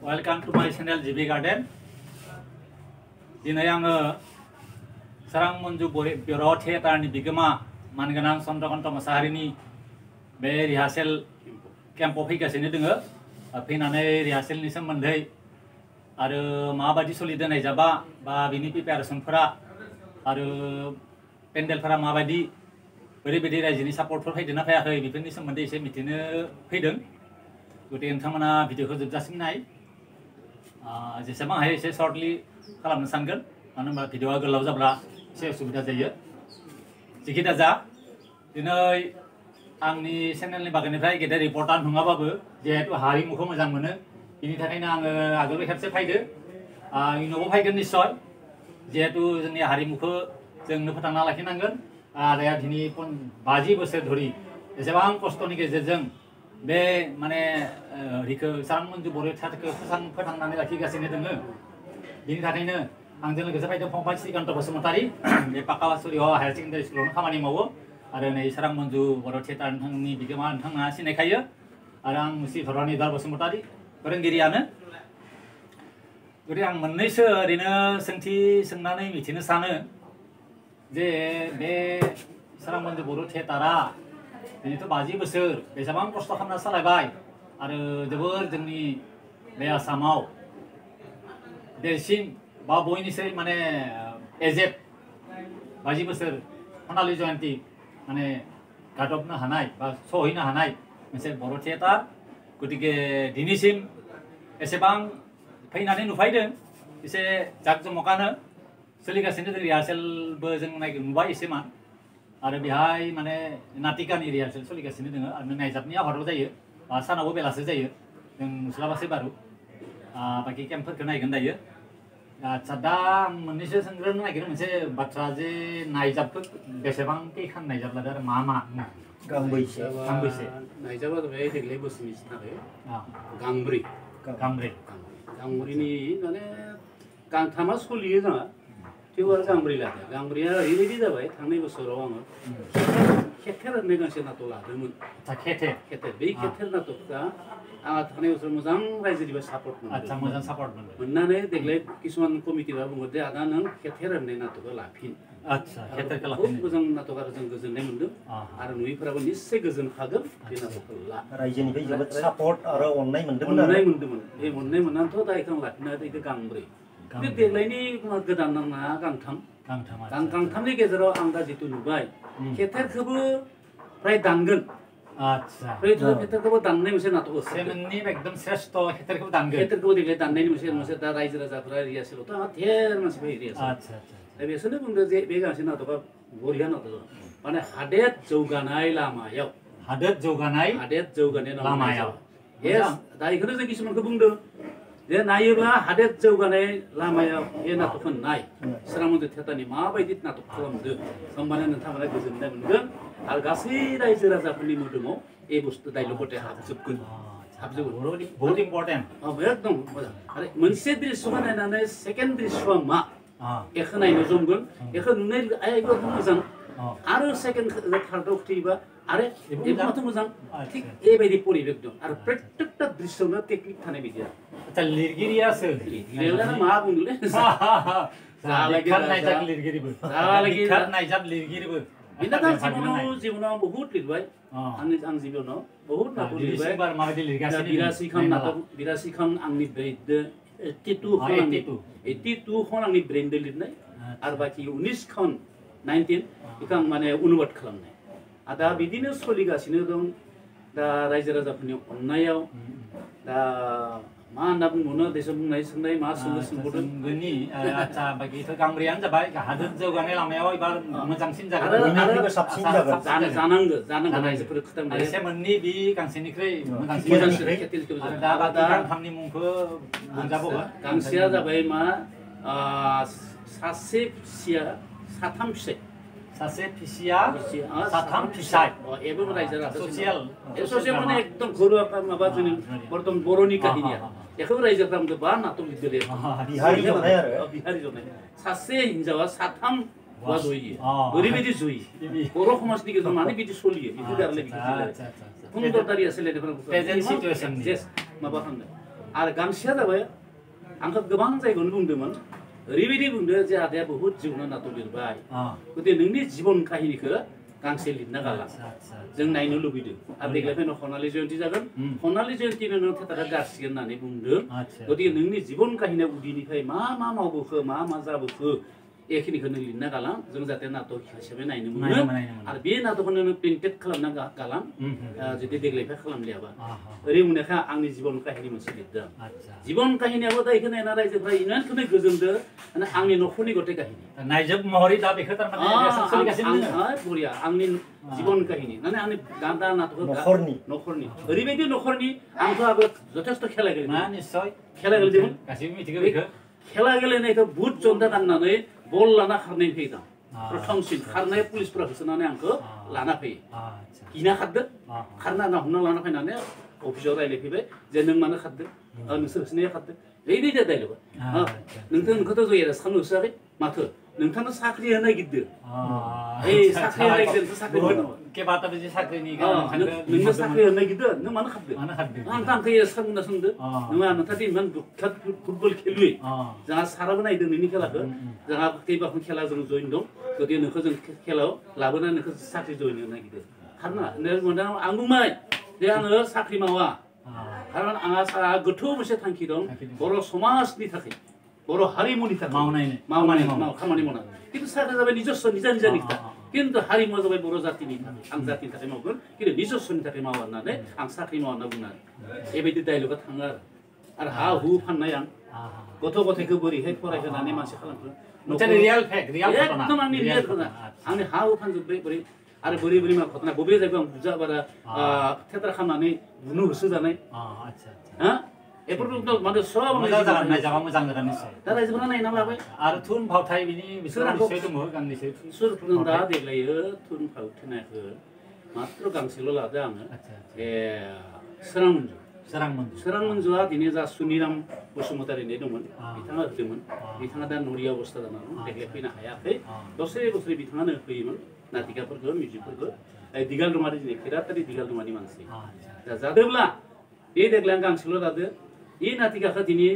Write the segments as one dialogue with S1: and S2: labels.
S1: Welcome to my channel GB Garden. Dini आङो Sarang Monju Biro Theaterनि बिगोमा मानगोनां चन्द्रकान्त मोसाहारिनि बे रिहार्सेल केम्पआव फैगासिनो दोङो फैनानै रिहार्सेलनि सोमोन्दै आरो माबायदि सोलिदों नायजाबा बा बिनि प्रिपेरेसनफोरा आरो पेन्डेलफोरा माबायदि ओरैबायदि रायजोनि सापर्टफोर फैदों ना फैयाखै बेफोरनि सोमोन्दै एसे मिथिनो फैदों गतिके नोंथांमोना भिडिअखौ जोबजासिम नाय जेसेबां हायो एसे सर्टलि खालामनो सानगोन मानो होनबा भिडिअआ गोलाव जाब्ला एसे उसुबिदा जायो जेखि दाजा दिनै आंनि चेनेलनि बागैनिफ्राय गेदेर रिपर्टार नङाबाबो जिहेतु हारिमुखौ मोजां मोनो बिनि थाखायनो आङो आगोलाव खेबसे फैदो इयुनावबो फैगोन निश्चय जिहेतु जोंनि हारिमुखौ जोंनो फोथांना लाखिनांगोन आदाया दिनै 50 बोसोर धरि एसेबां खस्थ'नि गेजेरजों बे माने रिखौ सारां मन्जु बर' थियाटारखौ फोथांनानै लाखिगासिनो दोङो बिनि थाखायनो आंजों लोगोसे फैदों फंबाय श्रीकान्त बसुमतारी बे पाकाबासुरियाव हायार सेकेन्डारि स्कुलावनो खामानि मावो आरो नै सारां मन्जु बर' थियाटार नोंथांनि बिगोमा नोंथांमोना सिनायखायो आरो आं मुसि धरनिधर बसुमतारी फोरोंगिरियानो गतिके आं मोननैसो ओरैनो सोंथि सोंनानै मिथिनो सानो जे बे सारां मन्जु बर' थियाटारा दिनैथ' 50 बोसोर बेसेबां खस्थ' खालामना सालायबाय आरो जोबोर जोंनि बे आसामाव देरसिन बा बयनिख्रुइ माने एजेड 50 बोसोर सनालि जयन्ती माने गादबनो हानाय बा सहैनो हानाय मोनसे बर' थियाटार गतिके दिनैसिम एसेबां फैनानै नुफायदों एसे जाकजमकानो सोलिगासिनो जों रिहार्सेलबो जों नुबाय एसेमान आरो बेहाय माने नाटिकानि रिहार्सेल सोलिगासिनो दोङो आरो नायजाबनिया हराव जायो सानावबो बेलासे जायो जों नुस्लाबासै बारु बाखि केम्पफोरखौ नायगोन दायो आच्छा दा आं मोननैसो सोंग्रोनो नागिरो मोनसे बाथ्रा जे नायजाबखौ बेसेबां खैखान नायजाब लादों आरो मा गांबैसे
S2: नायजाबा जाबाय देग्लाय बोसोरनि थाखाय गांब्रैनि माने गांथामा सोलियो जोंहा थेवबो आरो गांब्रै लादों गांब्रैया ओरैबायदि जाबाय थांनाय बोसोराव आङो खेथेर होननाय गांसे नाटक लादोंमोन खेथेर बे खेथेर नाटकआ आंहा थांनाय बोसोर मोजां रायजोनिफ्राय सापर्ट मोननानै देग्लाय किसुमान कमिटिफ्रा बुङो जे आदा नों खेथेर होननाय नाटकखौ लाफिन बहुद मोजां नाटक आरो जों गोजोननाय मोनदों आरो नुयिफोराबो निस्सय गोजोनखागोन बे नाटकखौ
S3: रायजोनिफ्राय जोबोद सापर्ट आरो अननाय मोनदोंमोन
S2: बे मोननाय मोननानैथ' दा बेखौ लाफिनना बेखौ गांब्रै बे देग्लायनि गोदान नांना गांथामनि गेजेराव आं दा जितु नुबाय खेथेरखौबो फ्राय दानगोन खेथेरखौबो दाननाय मोनसे नाटक
S1: एकदम श्रेष्ठ खेथेरखौबो दानगोन
S2: खेथेरखौबो देग्लाय दाननायनि मोनसे दा रायजो राजाफोरा रिहार्सेलावथ' आंहा धेर मानसि फैयो रिहार्सेल दा बेसोरनो बुंदों जे बे गांसे नाटकआ बरिया नाटक माने हादेर जौगानाय लामायाव लामायाव दा बेखौनो जों किसुमानखौ बुंदों जे नायोब्ला हादेर जौगानाय लामायाव बे नाटकखौ नाय सारां मन्जु थियाटारनि माबायदि नाटक खालामदों होमबानो नोंथांमोना गोजोननाय मोनगोन आरो गासै रायजो राजाफोरनि मोदोमाव बे बुस्थु डायलगफोर हाबजोबगोन
S1: बहुत इम्पर्टेन्ट
S2: एकदम मोजां आरो मोनसे दृश्यखौ नायनानै सेकेन्ड दृश्यआ मा बेखौ नायनो जमगोन बेखौ नुनाय एकदम मोजां आरो सेकेन्ड थार्डआव फैयोबा आरो एबाथ' मोजां थिग बेबायदि परिबेक दं आरो प्रत्येकटा दृश्यआवनो टेकनिक थानाय बायदि
S1: आरो लिरगिरिया
S2: मा बुंलै जिबनाव बहुत लिरबाय आं जिबनाव बहुत नाटक लिरबाय 82 खान आंनि ब्रेइनदो 82 खान आंनि ब्रेइनदो लिरनाय आरो बाखि 19 खान 19 बेखौ आं माने अनुबाद खालामनाय दा बिदिनो सोलिगासिनो दं दा रायजो राजाफोरनि अननायाव दा मा होनना बुंबावनो देशआव बुंनाय सोंनाय मा सोंबावदों
S1: आच्छा बाखिथ' गांब्रैयानो जाबाय हादोर जौगानाय लामायाव एबार मोजांसिन जागोन
S2: जानांगौ रायजोफोर खोथांनाय
S1: एसे मोननै बे गांसेनिख्रुइ मोजांसिन दा गांथामनि मुंखौ बुंजाबावगोन
S2: गांसेया जाबाय मा सासे फिसिया साथाम फिसाय
S1: सासे फिसिया साथाम फिसाय
S2: एबो रायजो राजा
S1: ससियेल
S2: माने एकदम घरुवा माबा जोंनि बर्तमान बर'नि काहिनिया बेखौ रायजोफ्रा बा नाटक लिरदों बिहारि जनाय सासे हिनजावा साथाम हौवा जयो ओरैबायदि जयो बर' समाजनि गेजेराव माने बिदि सोलियो बेखौ गारले बिदि सुन्दरतारिया सोलिनायफोरा माबा खालामदों आरो गांसेया जाबाय आंखौ गोबां जायगायावनो बुंदोंमोन ओरैबायदि बुंदो जे आदाया बहुद जिउना नाटक लिरबाय गतिके नोंनि जिबन काहिनिखौ गांसे लिरना गालां जों नायनो लुबैदों आरो देग्लाय फैनो खनालि जयन्ती जागोन खनालि जयन्तीनो नों थियेटारा गारसिगोन होननानै बुंदों गतिके नोंनि जिबन काहिनिया उदैनिफ्राय मा मा मावबोखो मा मा जाबोखो एखिनिखौ नों लिरना गालां जों जाहाथे नाटक हिसाबै नायनो मोनो आरो बे नाटकखौ नों प्रिन्टेड खालामना गालां जुदि देग्लायफाय खालामलियाबा ओरै बुंनायखा आंनि जिबन काहिनि मोनसे लिरदों जिबन काहिनियाबो दा बेखौ नायना रायजोफ्रा इमानखौनो गोजोनदों माने आंनि न'खरनि गथाय काहिनि
S1: नायजोब महरै दा बेखौ थारमाने
S2: बरिया आंनि जीवन काहिनी माने आंनि गान्दा नाटक न'खरनि ओरैबायदि न'खरनि आंथ' आगोल जथेस्थ खेला गेलेदों निश्चय खेला गेलेदोंमोन गासैबो मिथिगौ बेखौ खेला गेलेनायखौ बुट जन्दा गाननानै बल लाना खारनाय फैदों प्रथमसिन खारनाय पुलिसफोरा होसोनानै आंखौ लाना फैयो गिना खारदों खारना हमना लाना फैनानै अफिसाव रायलायफैबाय जे नों मानो खारदों नोंसोर होसोनाया खारदों बेबायदि डायलग नोंखौथ' जों एरेस्ट खालामनो होसोआखै माथो नोंथांनो साख्रि होनो नागिरदों साख्रि होनो नागिरदों साख्रि नोंनो साख्रि होनो नागिरदों नों मानो खारदों आंखौ एरेस्ट खालामना सोंदों नोंहा नोंथाङा इमान बिख्यात फुटबल खेलुयै जोंहा साराबो नायदों नोंनि खेलाखौ जोंहा कैबाखन खेला जों जइन दं गतिके नोंखौ जों खेलायाव लाबोनानै नोंखौ साख्रि जइन होनो नागिरदों खारना आं बुंबाय जे आङो साख्रि मावा खारन आंहा गोथौ मोनसे थांखि दं बर' समाजनि थाखाय बर' हारिमुनि थाखाय खामानि मावना किन्तु साख्रिया जाबाय निजस्व निजानि खोथा किन्तु हारिमुआ जाबाय बर' जातिनि थाखाय आं जातिनि थाखाय मावगोन किन्तु निजस्वनि थाखाय मावा होननानै आं साख्रि मावा होनना बुंनानै बेबायदि डायलगा थाङो आरो हा हु फाननाय आं गथ' गथायखौ बोरैहाय फरायहोनानै मानसि खालामखो एकदम आंनि रियेल खोथा आंनि हा हु फानजोब्बाय बोरै आरो बोरै बोरै मा घटना बबे जायगायाव आं बुरजा बारा थियेटार खालामनानै बुनो होसोजानाय बेफोरखौ माने सब
S1: नायजाबा मोजां जागोन निश्चय
S2: दा रायजोफोरा नायना लाबाय
S1: आरो थुन फावथाय बिनि बिसोर दङ गांनैसो
S2: सोरखौ दा देग्लायो थुन फावथिनायखौ मात्र गांसेल' लादों आङो सोरां मन्जुआ दिनै जा सुनिराम बसुमतारी दंमोन बिथाङा होदोंमोन बिथाङा दा नरिया अबस्था जानानै देग्लाय फैनो हायाखै बोसोरे बिथाङानो होयोमोन नाटिकाफोरखौ मिउजिकफोरखौ दिगाल दमारि दिनै खैरातारि दिगाल दमानि मानसि दा जादोंब्ला बे देग्लाय आं गांसेल' लादो बे नाटिकाखौ दिनै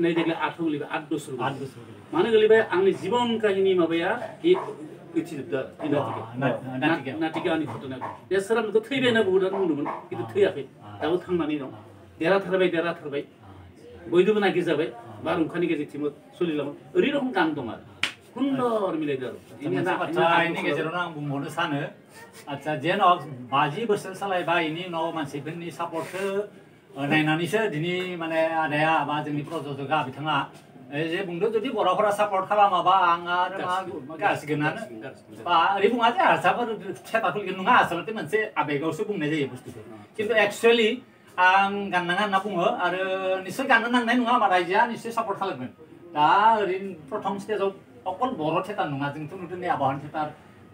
S2: नै देग्लाय 8 गोलैबाय 8 बोसोर मानो गोलैबाय आंनि जिबन काहिनि माबाया उथिजोबदों नाटिका आंनि घटनाखौ बे सोरांखौ थैबाय होनना बुहुदानो बुंदोंमोन खिन्थु थैयाखै दाबो थांनानै दं देरहाथारबाय बयदोबो नागिरजाबाय बारहुंखानि गेजेरथिं सोलिलाङो ओरै रखम गान दं आरो सुन्दर मिलायदों
S1: आरो गेजेरावनो आं बुंबावनो सानो आচ্ছা जेन 50 बोसोर सालायबाय इनि उनाव मानसिफोरनि सापर्टखौ नायनानैसो दिनै माने आदाया बा जोंनि प्रजजका बिथाङा जे बुंदों जुदि बर'फोरा सापर्ट खालामाबा आं आरो मा गासिगोनानो बा ओरै बुङा जे हारसाफोर थियेटार खुलिगोन नङा आसलते मोनसे आबेगावसो बुंनाय जायो बुस्थुखौ खिन्थु एक्चुवेलि आं गाननाङा होनना बुङो आरो निश्चय गाननो नांनाय नङा मा रायजोआ निश्चय सापर्ट खालामगोन दा ओरैनो प्रथम स्टेजाव अकल बर' थियेटार नङा जोंथ' नुदों नै आबाहान थियेटार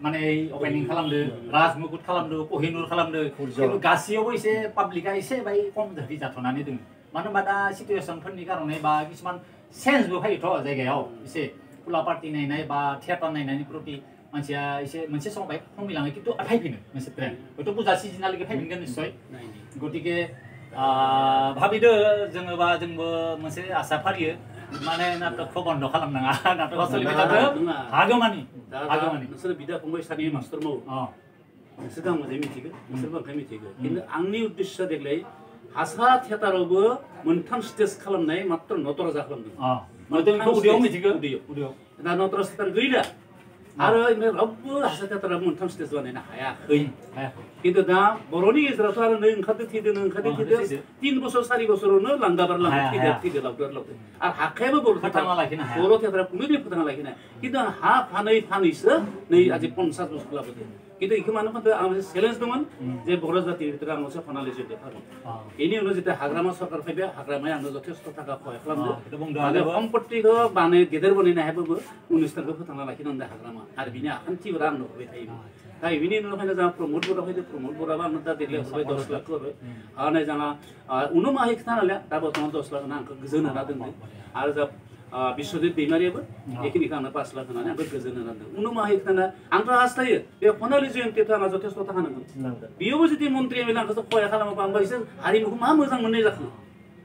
S1: माने अपेनिं खालामदो राजमुकुट खालामदो कहिनुर खालामदो खिन्थु गासैयावबो एसे पाब्लिकआ एसे बाय खम जाति जाथ'नानै दङ मानो होनबा दा सिटुवेसनफोरनि कारणे बा किसुमान चेन्जबो फैयोथ' जायगायाव एसे खुला पार्टि नायनाय बा थियेटार नायनायनि प्रति मानसिया एसे मोनसे समाव बाय खमिलाङो खिन्थु फैफिनो मोनसे ट्रेन्ड हयथ' बुजा सिजोनालागै फैफिनगोन निश्चय गतिके भाबिदो जोङोबा जोंबो मोनसे आसा फारियो माने नाटकखौ बन्द खालामनाङा नाटकआ सोलिबाय थाथों हागौमानि
S2: नोंसोर बिदा फंबाय सानै मास्टर मावो नोंसोरखौ आं मोजाङै मिथिगौ नोंसोरबो आंखौ मिथिगौ खिन्थु आंनि उद्देश्यआ देग्लाय हासा थियेटारावबो 3 स्टेज खालामनाय मात्र नटराजा खालामदों दा नटराज थियेटार गैला आरो रावबो हासा थियेटारा 3 स्टेज बानायनो हायाखै खिन्थु दा बर'नि गेजेरावथ' आरो नै ओंखारदो थैदो 3 बोसोर 4 बोसोरावनो लांदाबार थैदो लावदो आरो हाखायाबो बर' थियेटारा खुनुदिन फोथांना लाखिनो खिन्थु आं हा फानैसो नै आज 50 बोसोर लाबोदों खिन्थु बेखौ मानो फानदों आं मोनसे चेलेन्ज दंमोन जे बर' जातिनि भितराव आं मोनसे फानालि जयन्ती फानो बेनि उनाव जेब्ला हाग्रामा सरकार फैबाय हाग्रामाया आंनो जथेस्थ थाखा खहाय खालामदों सम्पत्तिखौ गेदेर बानायनो हायाबाबो अनुष्ठानखौ फोथांना लाखिनांदों हाग्रामा आरो बिनि आखान्थिफोरा आंनो हरबाय थायोमोन दा बिनि उनाव फैना जोंहा प्रमद बरा फैदों प्रमद बराबा आंनो दा देग्लाय हरबाय 10 लाख हरबाय आरो जोंहा उनाव माहाय खिथा नालाय दा बर्थमान 10 लाख होना आंखौ गोजोन होना दोनदों आरो जा बिश्वजित दैमारियाबो बेखिनिखौ आंनो 5 लाख होनानै आंखौ गोजोन होना दोनदों उनाव माहाय खिथाना आंथ' हास्थायो बे खनालि जयन्तीयाथ' आंहा जथेस्थ थाखा नांगोन बेयावबो जुदि मन्त्रि एम एल ए आंखौ खहाय खालामोबा आंबो एसे हारिमुखौ मा मोजां मोननाय जाखो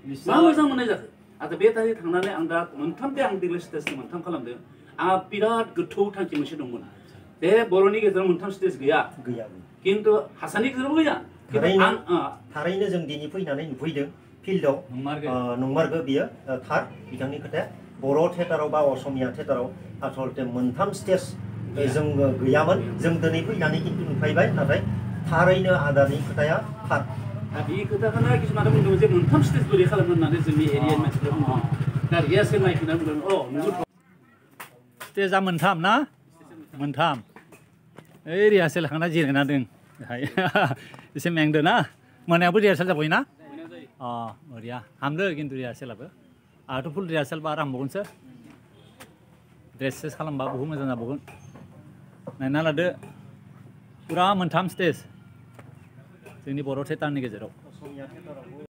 S2: मा मोजां मोननाय जाखो आरो बे थाखाय थांनानै आं दा मोनथामबे आं देग्लाय स्टेजनि मोनथाम खालामदों आंहा बिराद गोथौ थांखि मोनसे दंमोन बे बर'नि गेजेराव मोनथाम स्टेज गैया खिन्थु हासाननि गेजेरावबो गैया
S3: थारैनो जों दिनै फैनानै नुफैदों फिल्डआव नंमारगौ बियो थार बिथांनि खोथाया बर' थियेटाराव बा असमिया थियेटाराव आसलते मोनथाम स्टेज जों गैयामोन जों दिनै फैनानै खिन्थु नुफैबाय नाथाय थारैनो आदानि खोथाया थार
S2: बे खोथाखौनो किसुमाना बुंदों जे मोनथाम स्टेज बोरै खालामनो होननानै जोंनि एरियानि मानसिफ्रा बुंदों दा रिहार्सेल नायफिनना बुंदों नंगौ
S1: स्टेजआ मोनथाम ना मोनथाम ओइ रिहार्सेल खालामना जिरायना दं एसे मेंदो ना मोनायावबो रिहार्सेल जाबाय ना बरिया हामदो खिन्थु रिहार्सेलाबो आंहाथ' फुल रिहार्सेलबा आरो हामबावगोनसो ड्रेस सेस खालामबा बहुद मोजां जाबावगोन नायना लादो फुरा मोनथाम स्टेज जोंनि बर' थियेटारनि गेजेराव